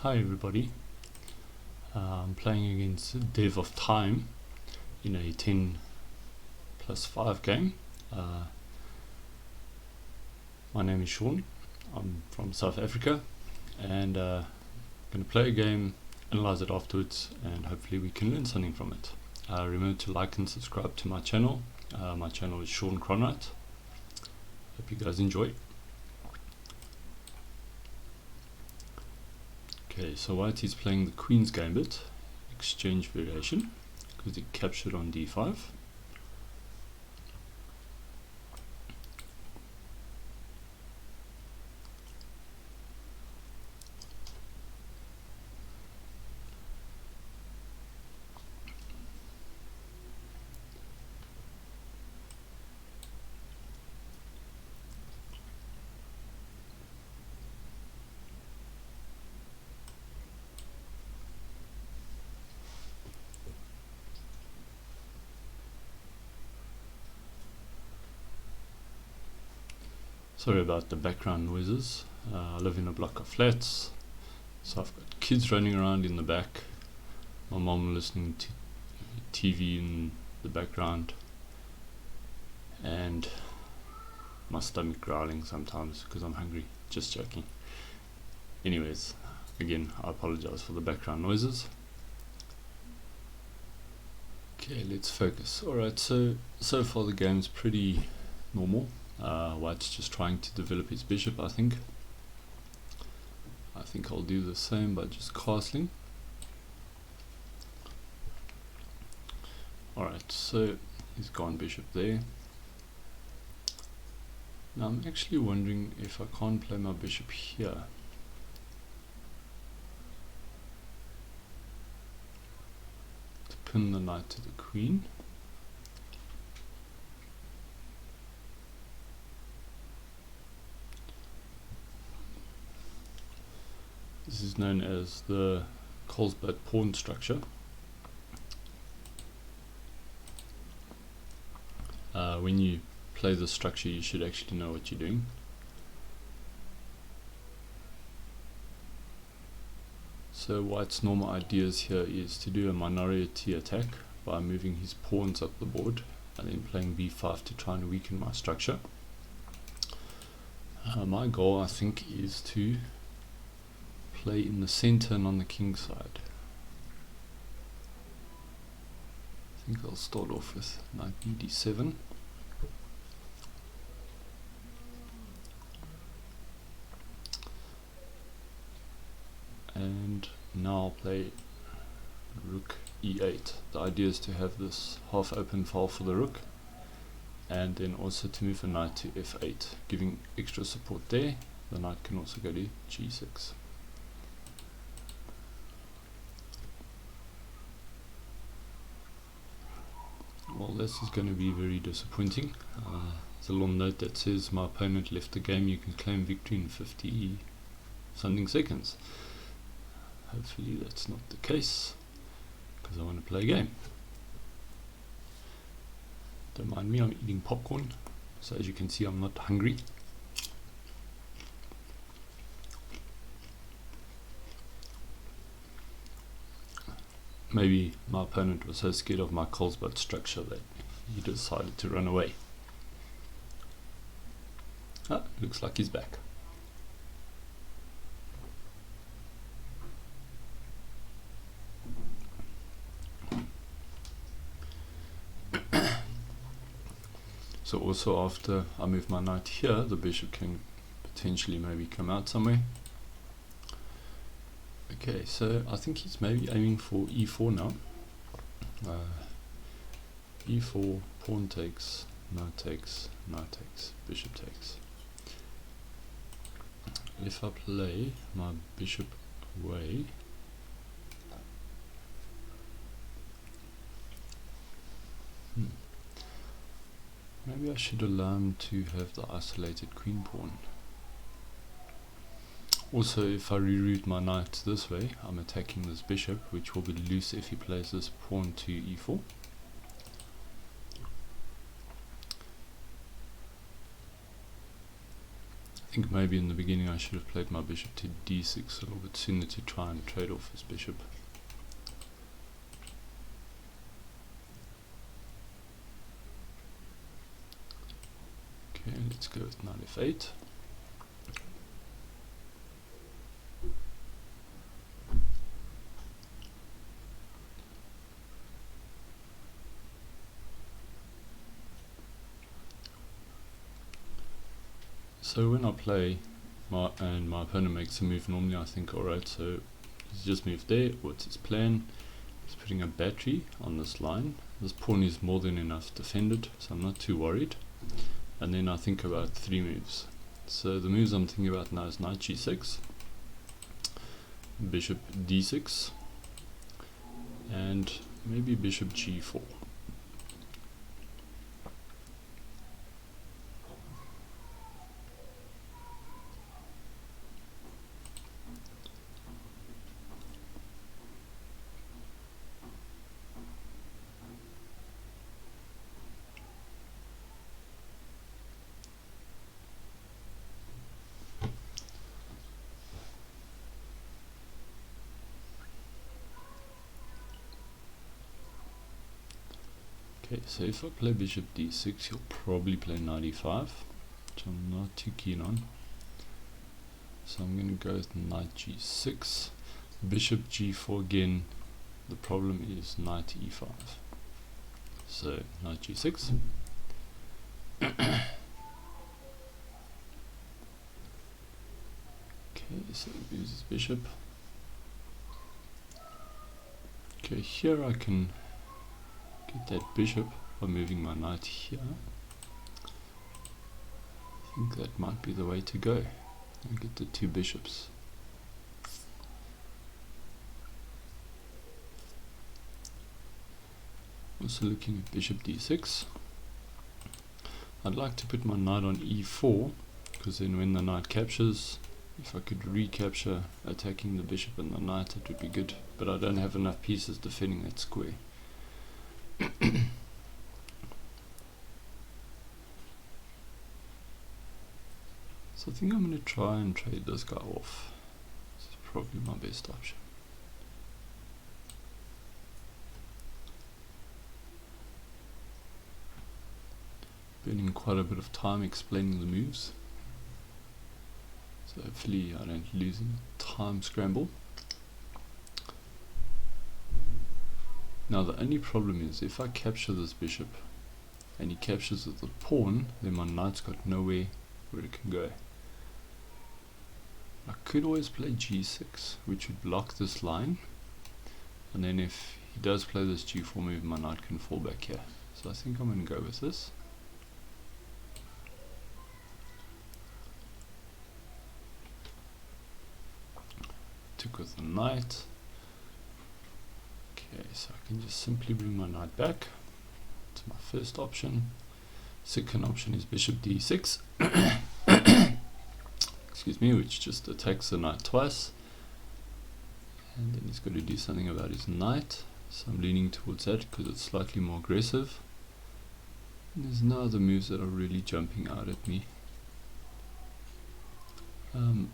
Hi everybody, I'm playing against DevOfTime in a 10+5 game. My name is Sean, I'm from South Africa, and I'm going to play a game, analyze it afterwards, and hopefully we can learn something from it. Remember to like and subscribe to my channel. My channel is shauncronwright. Hope you guys enjoy. Okay, so white is playing the Queen's Gambit, exchange variation, because it captured on d5. Sorry about the background noises. I live in a block of flats, so I've got kids running around in the back, my mom listening to TV in the background, and my stomach growling sometimes because I'm hungry. Just joking. Anyways, again, I apologize for the background noises. Okay, let's focus. Alright, so far the game's pretty normal. White's just trying to develop his bishop, I think. I'll do the same by just castling. Alright, so he's gone bishop there. Now I'm actually wondering if I can't play my bishop here. To pin the knight to the queen. This is known as the Colesberg pawn structure. When you play the structure, you should actually know what you're doing. So white's normal ideas here is to do a minority attack by moving his pawns up the board and then playing b5 to try and weaken my structure. My goal, I think, is to play in the center and on the king side. I think I'll start off with knight d7. And now I'll play rook e8. The idea is to have this half open file for the rook, and then also to move a knight to f8, giving extra support there. The knight can also go to g6. Well, this is going to be very disappointing. There's a little note that says my opponent left the game. You can claim victory in 50 something seconds. Hopefully that's not the case, because I want to play a game. Don't mind me, I'm eating popcorn, so as you can see I'm not hungry. Maybe my opponent was so scared of my Colesberg structure that he decided to run away. Looks like he's back. So also after I move my knight here, the bishop can potentially maybe come out somewhere. Okay, so I think he's maybe aiming for e4 now. e4, pawn takes, knight takes, knight takes, bishop takes. If I play my bishop away, maybe I should allow him to have the isolated queen pawn. Also, if I reroute my knight this way, I'm attacking this bishop, which will be loose if he plays this pawn to e4. I think maybe in the beginning I should have played my bishop to d6 a little bit sooner to try and trade off his bishop. Okay, let's go with knight f8. So when I play and my opponent makes a move, normally I think, alright, so he's just moved there, what's his plan? He's putting a battery on this line. This pawn is more than enough defended, so I'm not too worried. And then I think about 3 moves. So the moves I'm thinking about now is knight g6, bishop d6, and maybe bishop g4. Okay, so if I play bishop d6, he'll probably play knight e5, which I'm not too keen on. So I'm going to go with knight g6, bishop g4 again. The problem is knight e5. So knight g6. Okay, so he moves his bishop. Okay, here I can get that bishop by moving my knight here. I think that might be the way to go. And get the 2 bishops. Also looking at bishop d6. I'd like to put my knight on e4, because then when the knight captures, if I could recapture attacking the bishop and the knight, it would be good. But I don't have enough pieces defending that square. So I think I'm going to try and trade this guy off. This is probably my best option. Spending quite a bit of time explaining the moves, so hopefully I don't lose in time scramble. Now the only problem is if I capture this bishop and he captures with the pawn, then my knight's got nowhere where it can go. I could always play g6, which would block this line, and then if he does play this g4 move, my knight can fall back here. So I think I'm going to go with this. Took with the knight. Okay, so I can just simply bring my knight back. That's my first option. Second option is bishop d6. Excuse me, which just attacks the knight twice. And then he's got to do something about his knight. So I'm leaning towards that because it's slightly more aggressive. And there's no other moves that are really jumping out at me.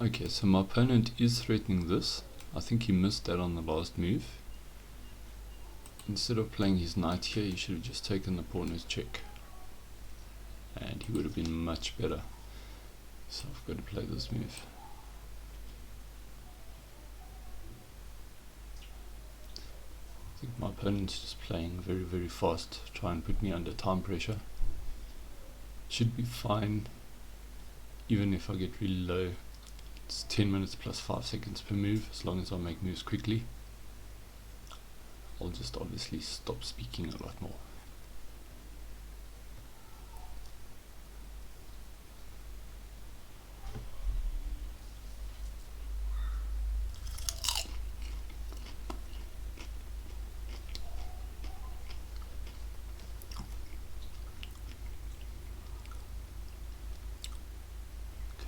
Okay, so my opponent is threatening this. I think he missed that on the last move. Instead of playing his knight here, he should have just taken the pawn as check. And he would have been much better. So I've got to play this move. I think my opponent's just playing very, very fast, try and put me under time pressure. Should be fine, even if I get really low. It's 10 minutes plus 5 seconds per move, as long as I make moves quickly. I'll just obviously stop speaking a lot more.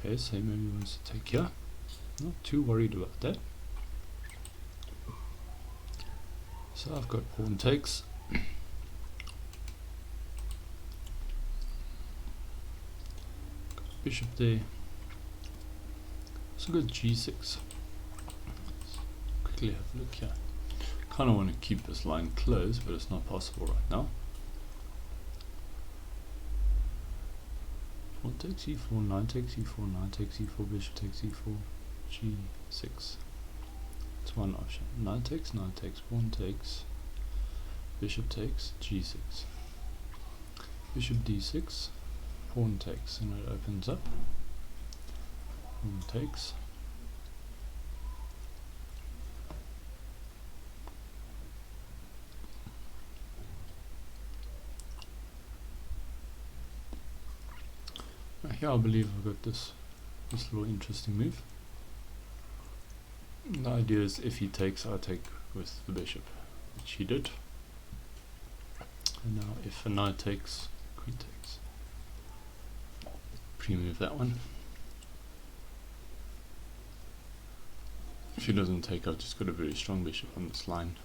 Okay, so maybe he wants to take here. Not too worried about that. So I've got pawn takes. Got bishop there. So good g6. Let's quickly have a look here. Kind of want to keep this line closed, but it's not possible right now. Pawn takes e4, knight takes e4, knight takes e4, bishop takes e4, g6. It's one option. Knight takes, pawn takes, bishop takes, g6. Bishop d6, pawn takes, and it opens up. Pawn takes. Here I believe I've got this little interesting move. The idea is if he takes, I take with the bishop, which he did. And now if a knight takes, queen takes. Pre-move that one. If he doesn't take, I've just got a very strong bishop on this line.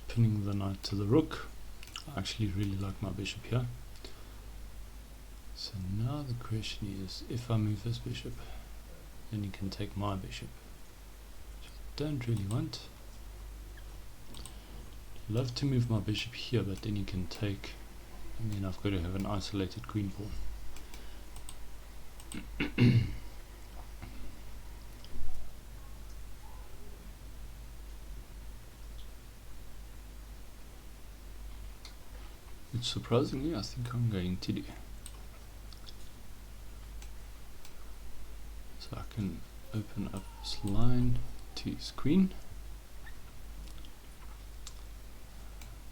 Pinning the knight to the rook. I actually really like my bishop here. So now the question is, if I move this bishop, then he can take my bishop. Which I don't really want. I'd love to move my bishop here, but then he can take, and then I've got to have an isolated queen pawn. Which surprisingly I think I'm going to do. So I can open up this line to his queen.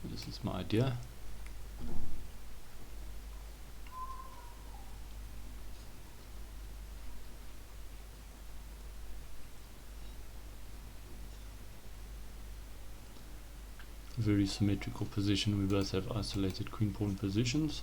This is my idea. Very symmetrical position. We both have isolated queen pawn positions.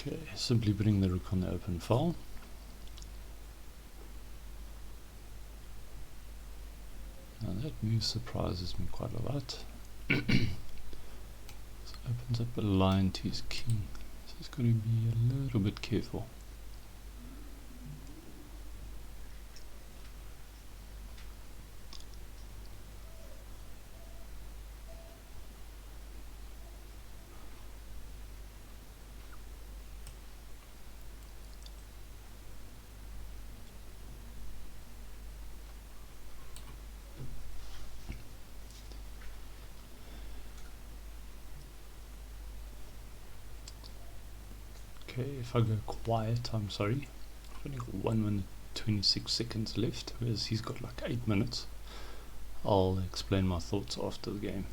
Okay, simply putting the rook on the open file. Now that move surprises me quite a lot. So opens up a line to his king. So he's got to be a little bit careful. Okay, if I go quiet, I'm sorry. I've only got 1 minute 26 seconds left, whereas he's got like 8 minutes. I'll explain my thoughts after the game.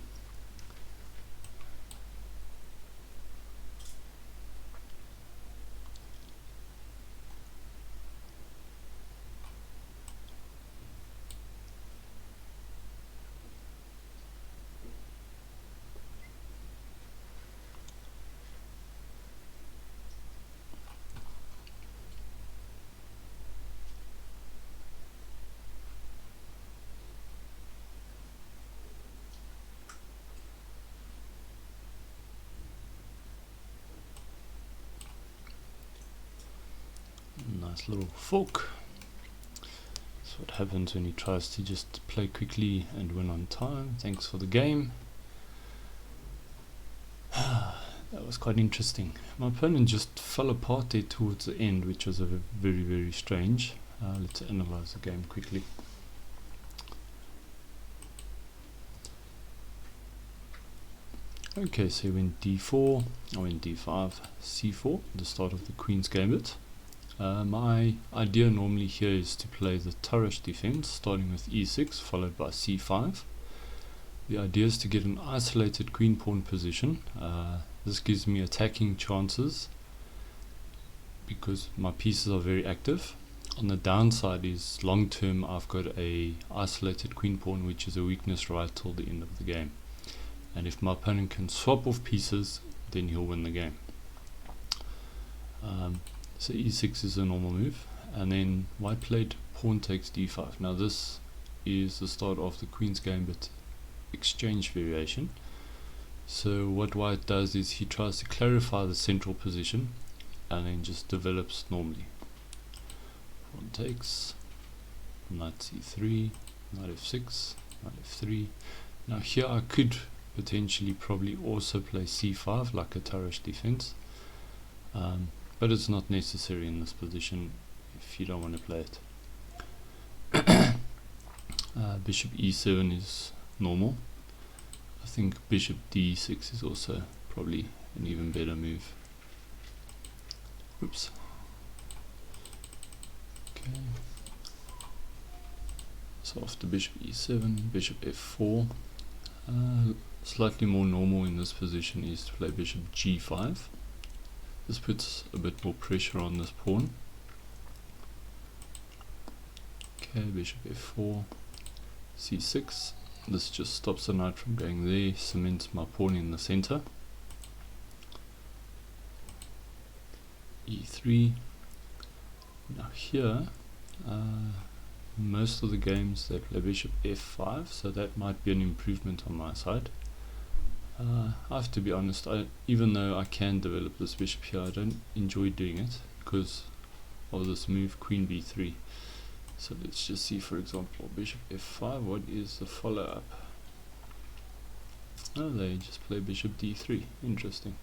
Nice little fork. That's what happens when he tries to just play quickly and win on time. Thanks for the game. That that was quite interesting. My opponent just fell apart there towards the end, which was very, very strange. Let's analyze the game quickly. Okay, so he went d4, I went d5, c4, the start of the Queen's Gambit. My idea normally here is to play the turret defense, starting with e6, followed by c5. The idea is to get an isolated queen pawn position. This gives me attacking chances because my pieces are very active. On the downside is long term I've got a isolated queen pawn, which is a weakness right till the end of the game. And if my opponent can swap off pieces, then he'll win the game. So e6 is a normal move, and then white played pawn takes d5. Now this is the start of the Queen's Gambit exchange variation. So what white does is he tries to clarify the central position and then just develops normally. Pawn takes, knight c3, knight f6, knight f3. Now here I could potentially probably also play c5 like a turret defense, but it's not necessary in this position if you don't want to play it. Bishop e7 is normal. I think bishop d6 is also probably an even better move. Oops. Okay. So after bishop e7, bishop f4. Slightly more normal in this position is to play bishop g5. This puts a bit more pressure on this pawn. Okay, bishop f4, c6. This just stops the knight from going there, cements my pawn in the center. e3. Now here, most of the games they play bishop f5, so that might be an improvement on my side. I have to be honest, even though I can develop this bishop here, I don't enjoy doing it because of this move queen b3. So let's just see, for example, bishop f5, what is the follow-up? Oh, they just play bishop d3, interesting.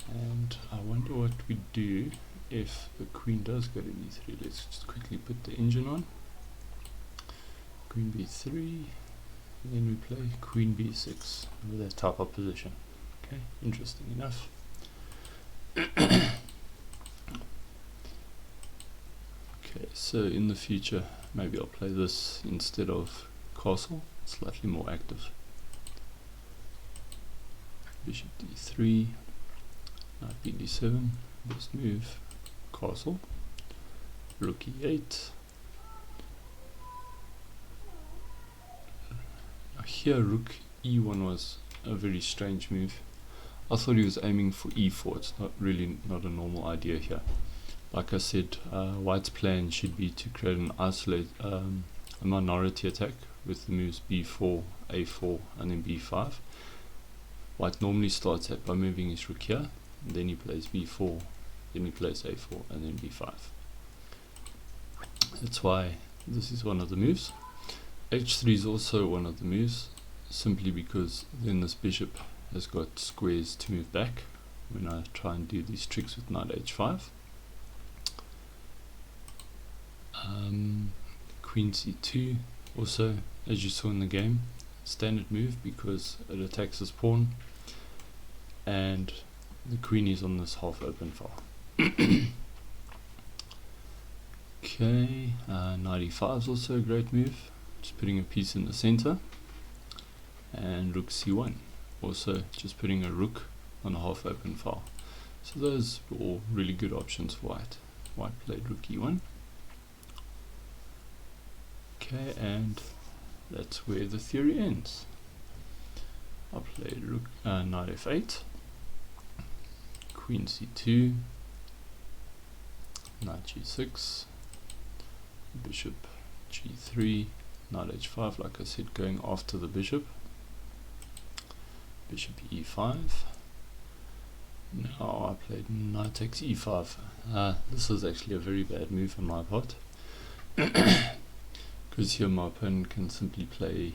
And I wonder what we do if the queen does go to e3. Let's just quickly put the engine on. Queen b3, then we play queen b6 with that type of position. Okay, interesting enough. Okay, so in the future maybe I'll play this instead of castle, slightly more active. Bishop d3, knight b7, best move, castle, rook e8. Now here rook e1 was a very strange move. I thought he was aiming for e4. It's not a normal idea here. Like I said, white's plan should be to create an a minority attack with the moves b4, a4 and then b5. White normally starts that by moving his rook here, and then he plays b4, then he plays a4 and then b5. That's why this is one of the moves. h3 is also one of the moves, simply because then this bishop has got squares to move back when I try and do these tricks with knight h5. Queen c2, also, as you saw in the game, standard move because it attacks this pawn and the queen is on this half open file. Okay, knight e5 is also a great move, just putting a piece in the center. And rook c1, also just putting a rook on a half open file. So those were all really good options for white. White played rook e1. Okay, and that's where the theory ends. I played rook, knight f8, queen c2, knight g6, bishop g3, knight h5, like I said, going after the bishop, bishop e5. Now I played knight takes e5. This is actually a very bad move on my part. Because here my opponent can simply play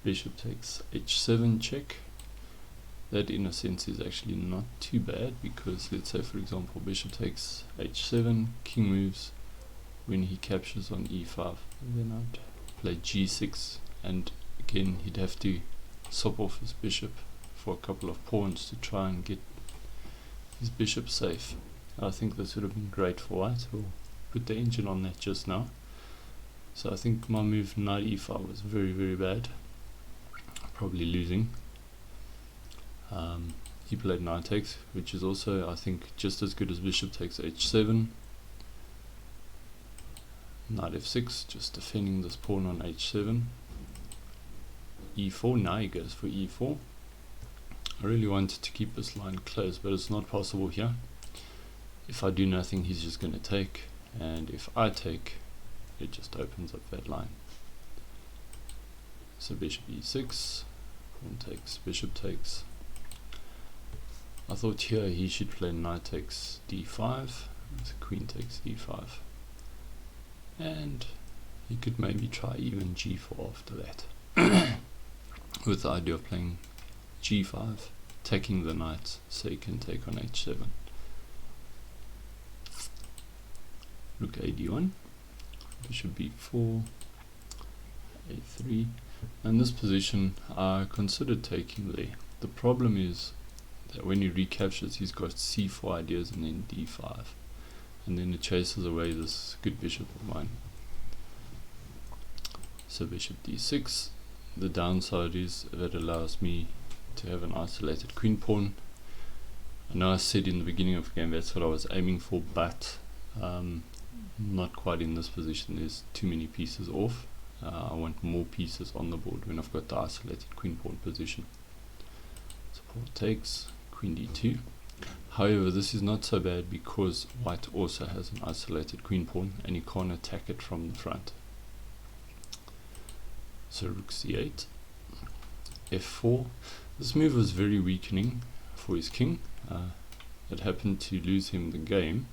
bishop takes h7 check, That in a sense is actually not too bad, because let's say for example bishop takes h7, king moves. When he captures on e5, then I'd play g6, and again he'd have to sop off his bishop for a couple of pawns to try and get his bishop safe. I think this would have been great for white. We'll put the engine on that just now. So I think my move knight e5 was very, very bad, probably losing. He played knight takes, which is also I think just as good as bishop takes h7. Knight f6, just defending this pawn on h7. e4, now he goes for e4. I really wanted to keep this line close, but it's not possible here. If I do nothing, he's just going to take, and if I take, it just opens up that line. So bishop e6, pawn takes, bishop takes. I thought here he should play knight takes d5, so queen takes d5, and he could maybe try even g4 after that, with the idea of playing g5, taking the knight so he can take on h7. Rook ad1, bishop b4, a3, and this position I considered taking there. The problem is that when he recaptures, he's got c4 ideas and then d5, and then it chases away this good bishop of mine. So bishop d6, the downside is that allows me to have an isolated queen pawn. I know I said in the beginning of the game that's what I was aiming for, but not quite in this position. There's too many pieces off. I want more pieces on the board when I've got the isolated queen pawn position. So pawn takes, queen d2. However, this is not so bad because white also has an isolated queen pawn and you can't attack it from the front. So rook c8, f4. This move was very weakening for his king. It happened to lose him the game,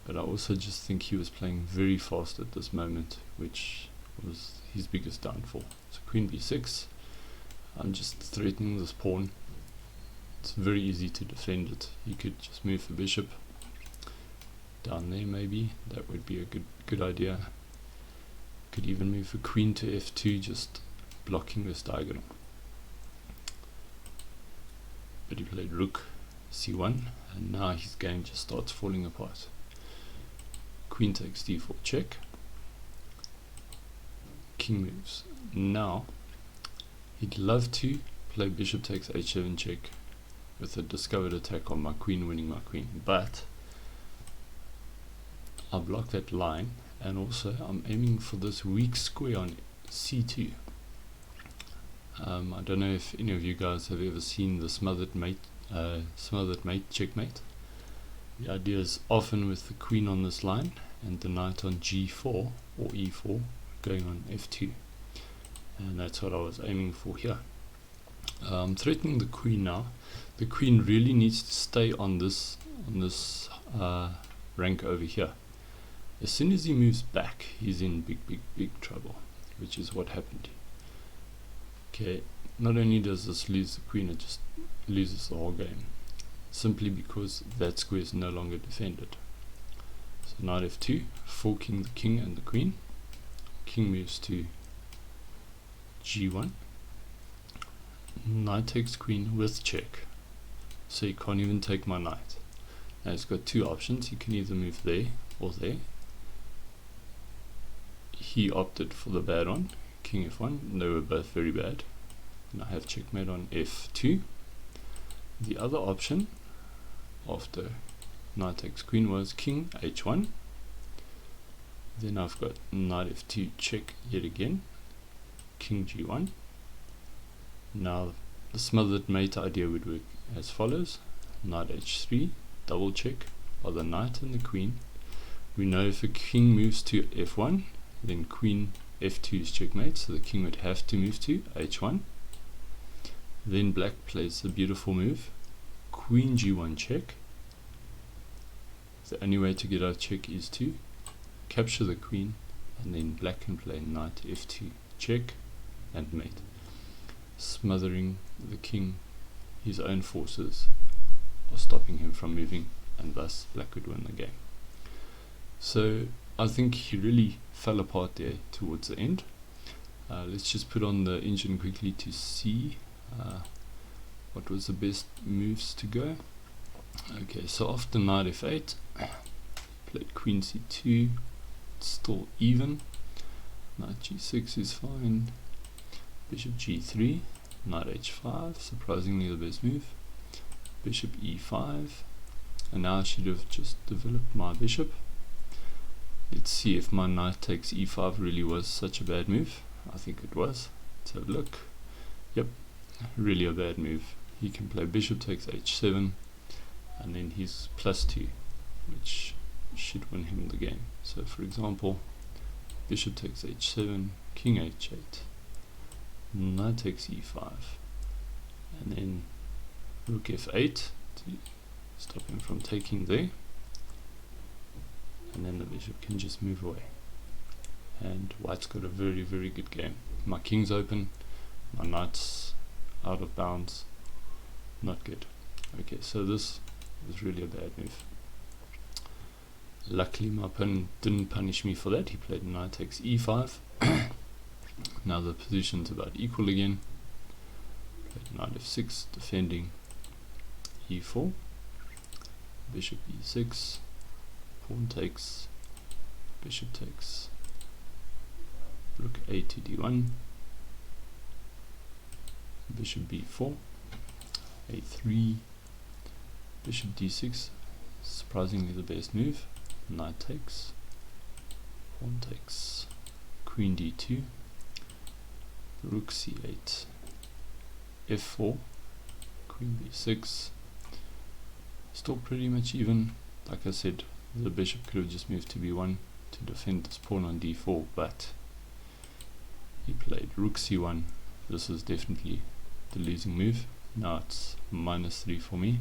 but I also just think he was playing very fast at this moment, which was his biggest downfall. So queen b6, I'm just threatening this pawn. It's very easy to defend it. You could just move the bishop down there, maybe that would be a good idea. Could even move the queen to f2, just blocking this diagonal. But he played rook c1, and now his game just starts falling apart. Queen takes d4 check, king moves. Now he'd love to play bishop takes h7 check with a discovered attack on my queen, winning my queen, but I'll block that line, and also I'm aiming for this weak square on c2. I don't know if any of you guys have ever seen the smothered mate checkmate. The idea is often with the queen on this line and the knight on g4 or e4 going on f2, and that's what I was aiming for here. I'm threatening the queen now. The queen really needs to stay on this rank over here. As soon as he moves back, he's in big trouble, which is what happened. Okay, not only does this lose the queen, it just loses the whole game, simply because that square is no longer defended. So knight f2, forking the king and the queen. King moves to g1. Knight takes queen with check, so you can't even take my knight. Now he's got two options. He can either move there or there. He opted for the bad one, king f1. They were both very bad, and I have checkmate on f2. The other option after knight takes queen was king h1. Then I've got knight f2 check yet again, king g1. Now the smothered mate idea would work as follows: knight h3, double check by the knight and the queen. We know if a king moves to f1, then queen f2 is checkmate, so the king would have to move to h1. Then black plays the beautiful move, queen g1 check. The only way to get out of check is to capture the queen, and then black can play knight f2 check and mate, smothering the king his own forces are stopping him from moving, and thus black could win the game. So I think he really fell apart there towards the end. Let's just put on the engine quickly to see what was the best moves to go. Okay, so after knight f8, played queen c2, it's still even. Knight g6 is fine. Bishop g3, knight h5, surprisingly the best move. Bishop e5, and now I should have just developed my bishop. Let's see if my knight takes e5 really was such a bad move. I think it was. Let's have a look. Yep, really a bad move. He can play bishop takes h7, and then he's +2, which should win him the game. So for example, bishop takes h7, king h8, knight takes e5, and then rook f8 to stop him from taking there, and then the bishop can just move away. And white's got a very, very good game. My king's open, my knight's out of bounds. Not good. Okay, so this was really a bad move. Luckily my opponent didn't punish me for that. He played knight takes e5. Now the position's about equal again. Played knight f6, defending e4, bishop e6, pawn takes, bishop takes, rook a to d1, bishop b4, a3, bishop d6, surprisingly the best move, knight takes, pawn takes, queen d2, rook c8, f4, queen b6, still pretty much even. Like I said, the bishop could have just moved to b1 to defend this pawn on d4, but he played rook c1. This is definitely the losing move. Now it's -3 for me.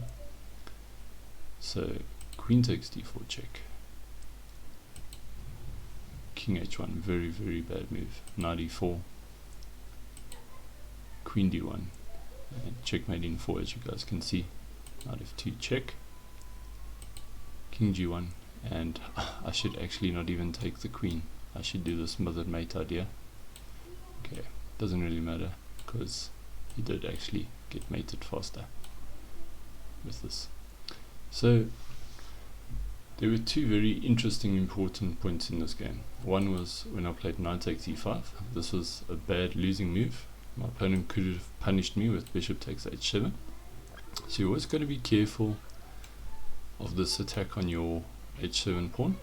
So queen takes d4 check, king h1, very, very bad move, knight e4, queen d1, and checkmate in 4, as you guys can see. Knight f2 check, king g1, and I should actually not even take the queen. I should do the smothered mate idea. Okay, doesn't really matter because he did actually get mated faster with this. So there were two very interesting, important points in this game. One was when I played knight takes e5. This was a bad losing move. My opponent could have punished me with bishop takes h7. So you're always got to be careful of this attack on your h7 pawn.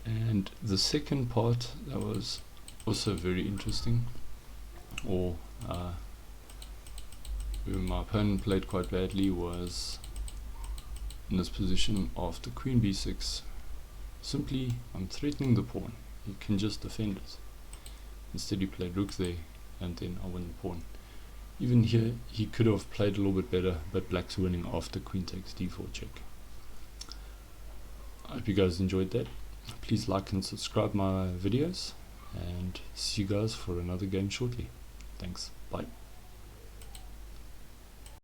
And the second part that was also very interesting, or where my opponent played quite badly, was in this position after queen b6. Simply, I'm threatening the pawn. He can just defend it. Instead he played rook there, and then I win the pawn. Even here, he could have played a little bit better, but black's winning after queen takes d4 check. I hope you guys enjoyed that. Please like and subscribe my videos, and see you guys for another game shortly. Thanks, bye.